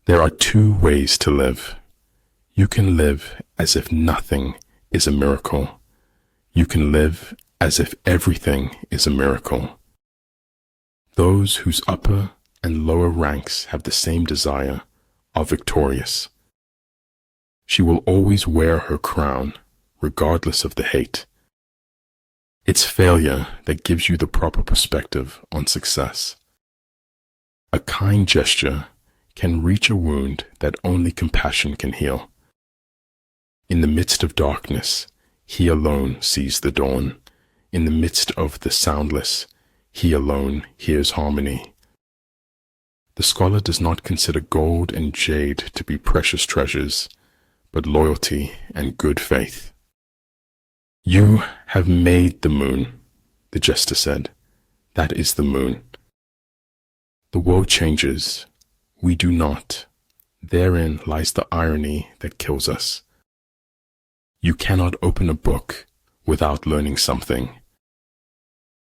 There are two ways to live. You can live as if nothing is a miracle. You can live as if everything is a miracle. Those whose upper and lower ranks have the same desire are victorious. She will always wear her crown, regardless of the hate. It's failure that gives you the proper perspective on success. A kind gesture can reach a wound that only compassion can heal. In the midst of darkness, he alone sees the dawn. In the midst of the soundless, he alone hears harmony. The scholar does not consider gold and jade to be precious treasures, but loyalty and good faith. You have made the moon, the jester said. That is the moon. The world changes. We do not. Therein lies the irony that kills us. You cannot open a book without learning something.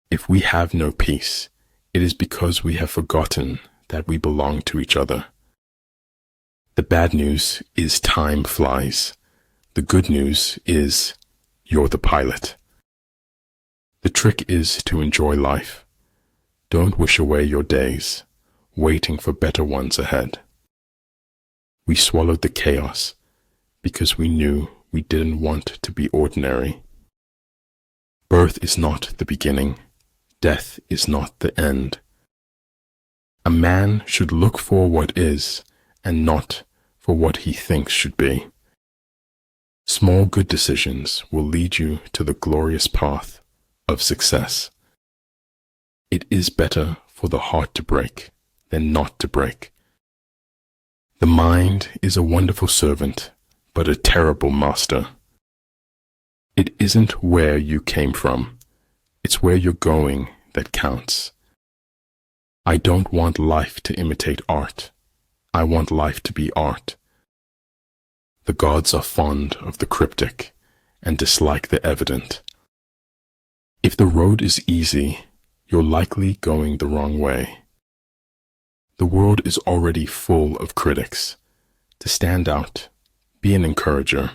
If we have no peace, it is because we have forgotten that we belong to each other. The bad news is time flies. The good news is you're the pilot. The trick is to enjoy life. Don't wish away your days, waiting for better ones ahead. We swallowed the chaos because we knew we didn't want to be ordinary. Birth is not the beginning. Death is not the end. A man should look for what is and not for what he thinks should be. Small good decisions will lead you to the glorious path of success. It is better for the heart to break than not to break. The mind is a wonderful servant, but a terrible master. It isn't where you came from, it's where you're going that counts. I don't want life to imitate art. I want life to be art. The gods are fond of the cryptic and dislike the evident. If the road is easy, you're likely going the wrong way. The world is already full of critics. To stand out, be an encourager.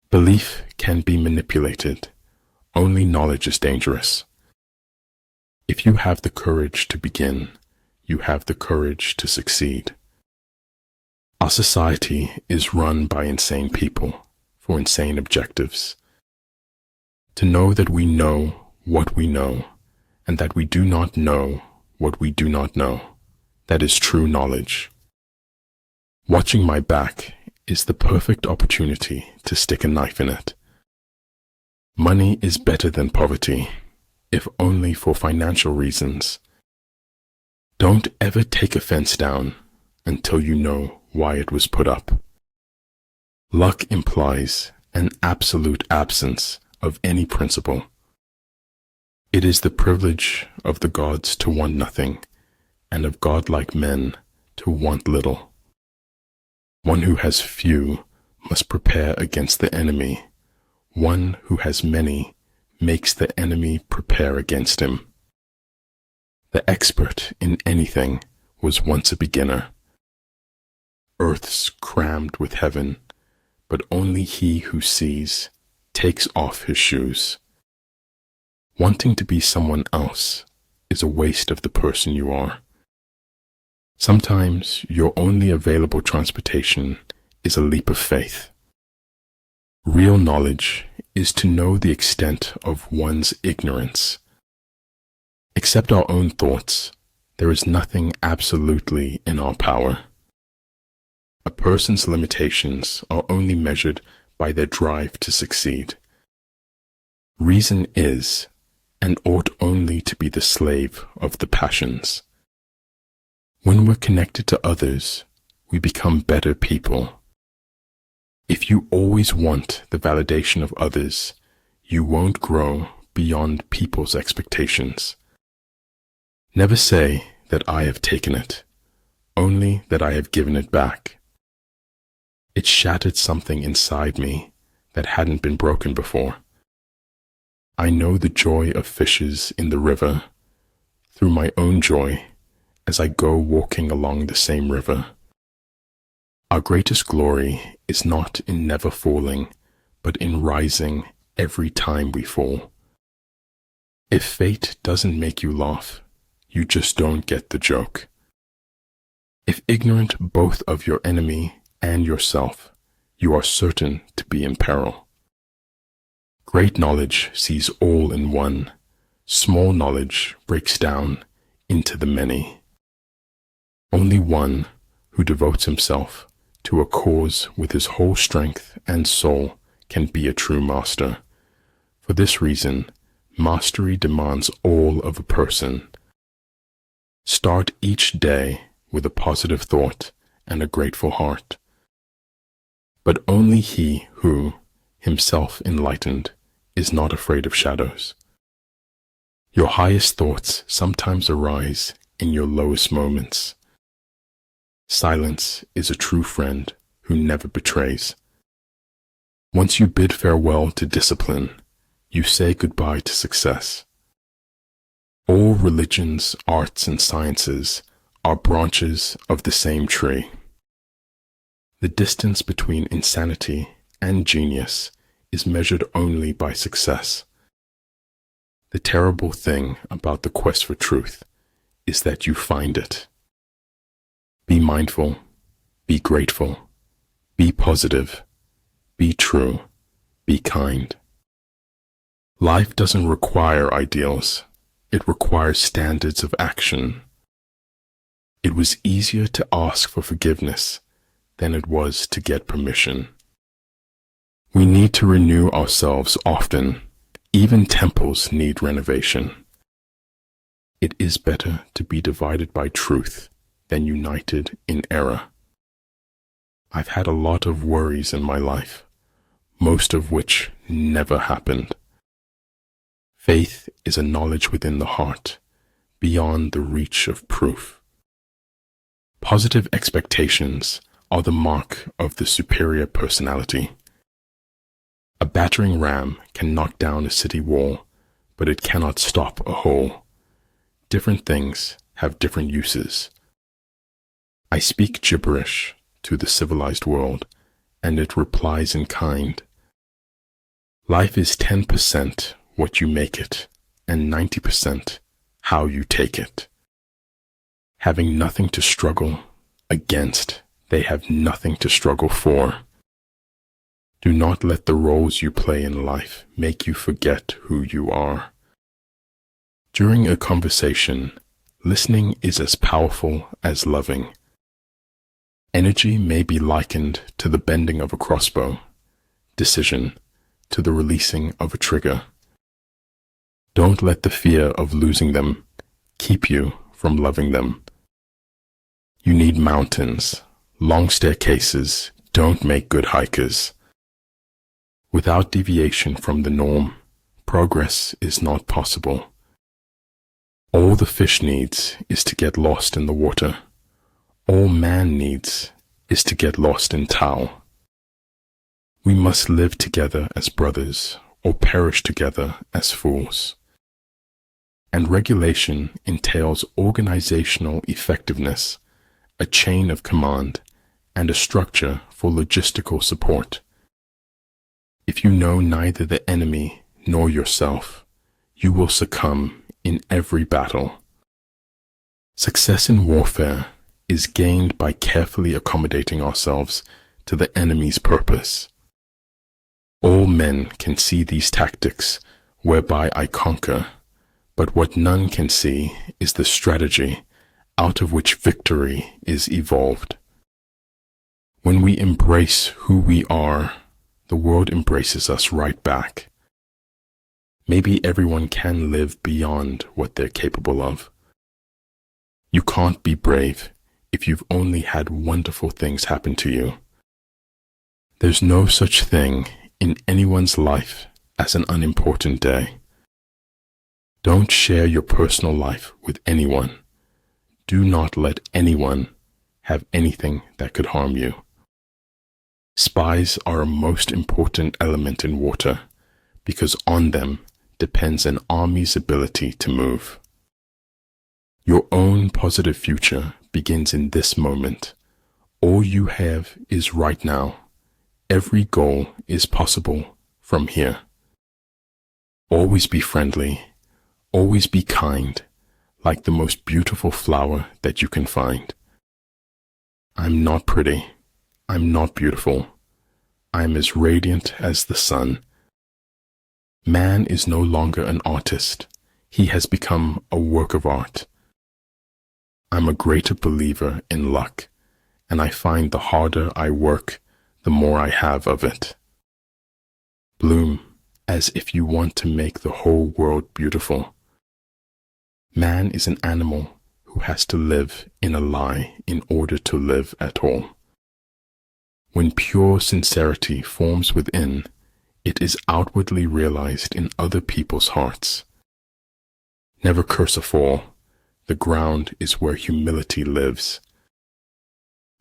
Belief can be manipulated. Only knowledge is dangerous. If you have the courage to begin, you have the courage to succeed. Our society is run by insane people for insane objectives. To know that we know what we know, and that we do not know what we do not know, that is true knowledge. Watching my back is the perfect opportunity to stick a knife in it. Money is better than poverty, if only for financial reasons. Don't ever take a fence down until you know why it was put up. Luck implies an absolute absence of any principle. It is the privilege of the gods to want nothing, and of godlike men to want little. One who has few must prepare against the enemy. One who has many makes the enemy prepare against him. The expert in anything was once a beginner. Earth's crammed with heaven, but only he who sees takes off his shoes. Wanting to be someone else is a waste of the person you are. Sometimes your only available transportation is a leap of faith. Real knowledge is to know the extent of one's ignorance. Except our own thoughts, there is nothing absolutely in our power. A person's limitations are only measured by their drive to succeed. Reason is, and ought only to be the slave of the passions. When we're connected to others, we become better people. If you always want the validation of others, you won't grow beyond people's expectations. Never say that I have taken it, only that I have given it back. It shattered something inside me that hadn't been broken before. I know the joy of fishes in the river through my own joy as I go walking along the same river. Our greatest glory is not in never falling, but in rising every time we fall. If fate doesn't make you laugh, you just don't get the joke. If ignorant both of your enemy and yourself, you are certain to be in peril. Great knowledge sees all in one. Small knowledge breaks down into the many. Only one who devotes himself to a cause with his whole strength and soul can be a true master. For this reason, mastery demands all of a person. Start each day with a positive thought and a grateful heart. But only he who, himself enlightened, is not afraid of shadows. Your highest thoughts sometimes arise in your lowest moments. Silence is a true friend who never betrays. Once you bid farewell to discipline, you say goodbye to success. All religions, arts, and sciences are branches of the same tree. The distance between insanity and genius is measured only by success. The terrible thing about the quest for truth is that you find it. Be mindful, be grateful, be positive, be true, be kind. Life doesn't require ideals, it requires standards of action. It was easier to ask for forgiveness than it was to get permission. We need to renew ourselves often. Even temples need renovation. It is better to be divided by truth than united in error. I've had a lot of worries in my life, most of which never happened. Faith is a knowledge within the heart, beyond the reach of proof. Positive expectations are the mark of the superior personality. A battering ram can knock down a city wall, but it cannot stop a hole. Different things have different uses. I speak gibberish to the civilized world, and it replies in kind. Life is 10% what you make it, and 90% how you take it. Having nothing to struggle against, they have nothing to struggle for. Do not let the roles you play in life make you forget who you are. During a conversation, listening is as powerful as loving. Energy may be likened to the bending of a crossbow, decision to the releasing of a trigger. Don't let the fear of losing them keep you from loving them. You need mountains. Long staircases don't make good hikers. Without deviation from the norm, progress is not possible. All the fish needs is to get lost in the water. All man needs is to get lost in Tao. We must live together as brothers or perish together as fools. And regulation entails organizational effectiveness, a chain of command, and a structure for logistical support. If you know neither the enemy nor yourself, you will succumb in every battle. Success in warfare is gained by carefully accommodating ourselves to the enemy's purpose. All men can see these tactics whereby I conquer, but what none can see is the strategy out of which victory is evolved. When we embrace who we are, the world embraces us right back. Maybe everyone can live beyond what they're capable of. You can't be brave if you've only had wonderful things happen to you. There's no such thing in anyone's life as an unimportant day. Don't share your personal life with anyone. Do not let anyone have anything that could harm you. Spies are a most important element in water because on them depends an army's ability to move. Your own positive future begins in this moment. All you have is right now. Every goal is possible from here. Always be friendly. Always be kind, like the most beautiful flower that you can find. I'm not pretty. I'm not beautiful. I'm as radiant as the sun. Man is no longer an artist. He has become a work of art. I'm a greater believer in luck, and I find the harder I work, the more I have of it. Bloom as if you want to make the whole world beautiful. Man is an animal who has to live in a lie in order to live at all. When pure sincerity forms within, it is outwardly realized in other people's hearts. Never curse a fall. The ground is where humility lives.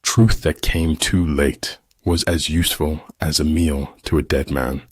Truth that came too late was as useful as a meal to a dead man.